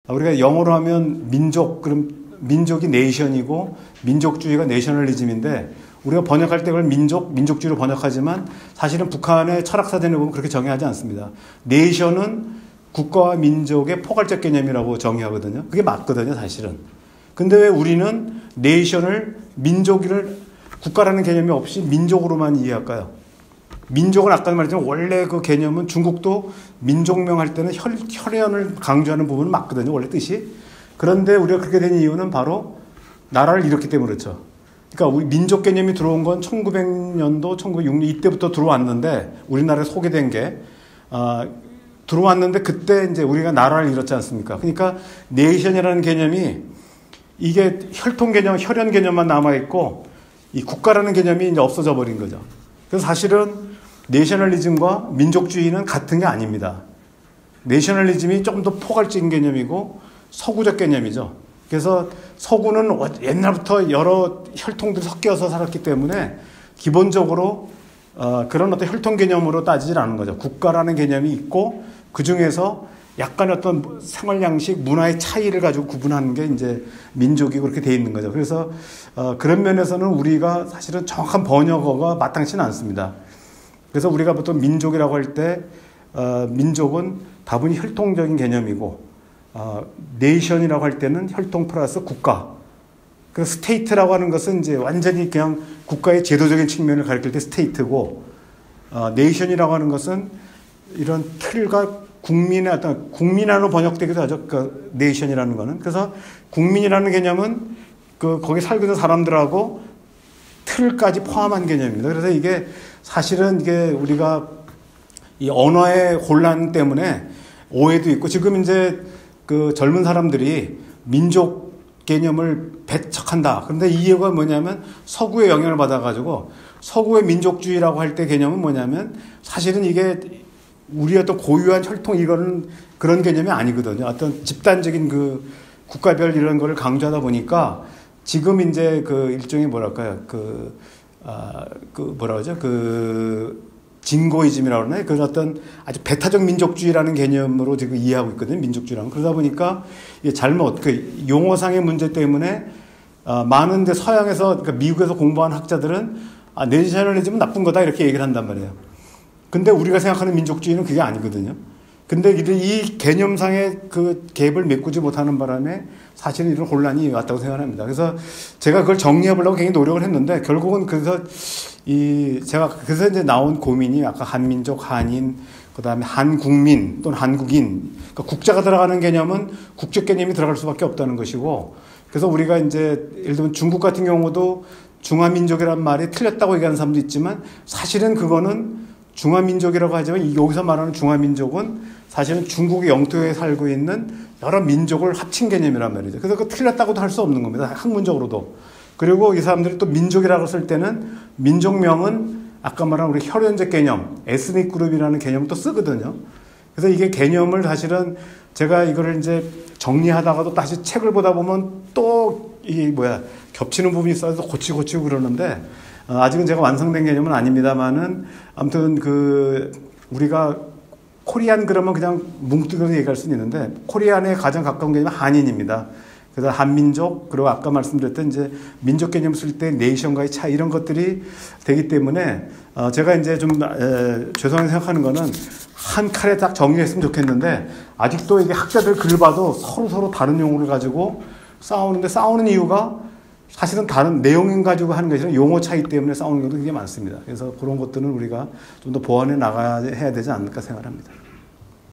우리가 영어로 하면 민족, 그럼 민족이 네이션이고 민족주의가 내셔널리즘인데 우리가 번역할 때 그걸 민족주의로 번역하지만 사실은 북한의 철학사전에 보면 그렇게 정의하지 않습니다. 네이션은 국가와 민족의 포괄적 개념이라고 정의하거든요. 그게 맞거든요, 사실은. 근데 왜 우리는 네이션을 민족을 국가라는 개념이 없이 민족으로만 이해할까요? 민족은 아까 말했지만 원래 그 개념은 중국도 민족명 할 때는 혈연을 강조하는 부분은 맞거든요. 원래 뜻이. 그런데 우리가 그렇게 된 이유는 바로 나라를 잃었기 때문에 그렇죠. 그러니까 우리 민족 개념이 들어온 건 1900년도, 1906년 이때부터 들어왔는데 우리나라에 소개된 게 들어왔는데 그때 이제 우리가 나라를 잃었지 않습니까? 그러니까 네이션이라는 개념이 이게 혈통 개념, 혈연 개념만 남아있고 이 국가라는 개념이 이제 없어져 버린 거죠. 그래서 사실은 내셔널리즘과 민족주의는 같은 게 아닙니다. 내셔널리즘이 조금 더 포괄적인 개념이고 서구적 개념이죠. 그래서 서구는 옛날부터 여러 혈통들이 섞여서 살았기 때문에 기본적으로 그런 어떤 혈통 개념으로 따지질 않은 거죠. 국가라는 개념이 있고 그 중에서 약간 어떤 생활 양식, 문화의 차이를 가지고 구분하는 게 이제 민족이고 그렇게 돼 있는 거죠. 그래서 그런 면에서는 우리가 사실은 정확한 번역어가 마땅치는 않습니다. 그래서 우리가 보통 민족이라고 할 때 민족은 다분히 혈통적인 개념이고 네이션이라고 할 때는 혈통 플러스 국가. 그 스테이트라고 하는 것은 이제 완전히 그냥 국가의 제도적인 측면을 가리킬 때 스테이트고 네이션이라고 하는 것은 이런 틀과 국민의 어떤 국민으로 번역되기도 하죠. 그 네이션이라는 거는. 그래서 국민이라는 개념은 거기 살고 있는 사람들하고 틀까지 포함한 개념입니다. 그래서 이게 사실은 이게 우리가 이 언어의 혼란 때문에 오해도 있고 지금 이제 그 젊은 사람들이 민족 개념을 배척한다. 그런데 이 이유가 뭐냐면 서구의 영향을 받아가지고 서구의 민족주의라고 할 때 개념은 뭐냐면 사실은 이게 우리 어떤 고유한 혈통 이거는 그런 개념이 아니거든요. 어떤 집단적인 그 국가별 이런 거를 강조하다 보니까 지금 이제 그 일종의 뭐랄까요. 뭐라 그러죠? 진고이즘이라고 그러나요? 그 어떤 아주 배타적 민족주의라는 개념으로 지금 이해하고 있거든요. 민족주의라는. 그러다 보니까 이게 잘못, 용어상의 문제 때문에 많은 데 서양에서, 그러니까 미국에서 공부한 학자들은 내셔널리즘은 나쁜 거다 이렇게 얘기를 한단 말이에요. 근데 우리가 생각하는 민족주의는 그게 아니거든요. 근데 이 개념상의 그 갭을 메꾸지 못하는 바람에 사실은 이런 혼란이 왔다고 생각합니다. 그래서 제가 그걸 정리해 보려고 굉장히 노력을 했는데 결국은 그래서 그래서 이제 나온 고민이 아까 한민족, 한인, 그 다음에 한국민 또는 한국인. 그러니까 국자가 들어가는 개념은 국적 개념이 들어갈 수밖에 없다는 것이고 그래서 우리가 이제 예를 들면 중국 같은 경우도 중화민족이란 말이 틀렸다고 얘기하는 사람도 있지만 사실은 그거는 중화민족이라고 하지만 여기서 말하는 중화민족은 사실은 중국의 영토에 살고 있는 여러 민족을 합친 개념이란 말이죠. 그래서 그 틀렸다고도 할 수 없는 겁니다. 학문적으로도. 그리고 이 사람들이 또 민족이라고 쓸 때는 민족명은 아까 말한 우리 혈연적 개념, 에스닉 그룹이라는 개념을 또 쓰거든요. 그래서 이게 개념을 사실은 제가 이거를 이제 정리하다가도 다시 책을 보다 보면 또 이게 겹치는 부분이 있어서 고치고 그러는데 아직은 제가 완성된 개념은 아닙니다만은 아무튼 우리가 코리안 그러면 그냥 뭉뚱그려서 얘기할 수는 있는데 코리안에 가장 가까운 개념은 한인입니다. 그래서 한민족 그리고 아까 말씀드렸던 이제 민족 개념 쓸 때 네이션과의 차이 이런 것들이 되기 때문에 제가 이제 좀 죄송하게 생각하는 거는 한 칼에 딱 정리했으면 좋겠는데 아직도 이게 학자들 글을 봐도 서로 다른 용어를 가지고 싸우는 이유가 사실은 다른 내용 가지고 하는 것이 아니라 용어 차이 때문에 싸우는 경우도 굉장히 많습니다. 그래서 그런 것들은 우리가 좀 더 보완해 나가야 되지 않을까 생각합니다.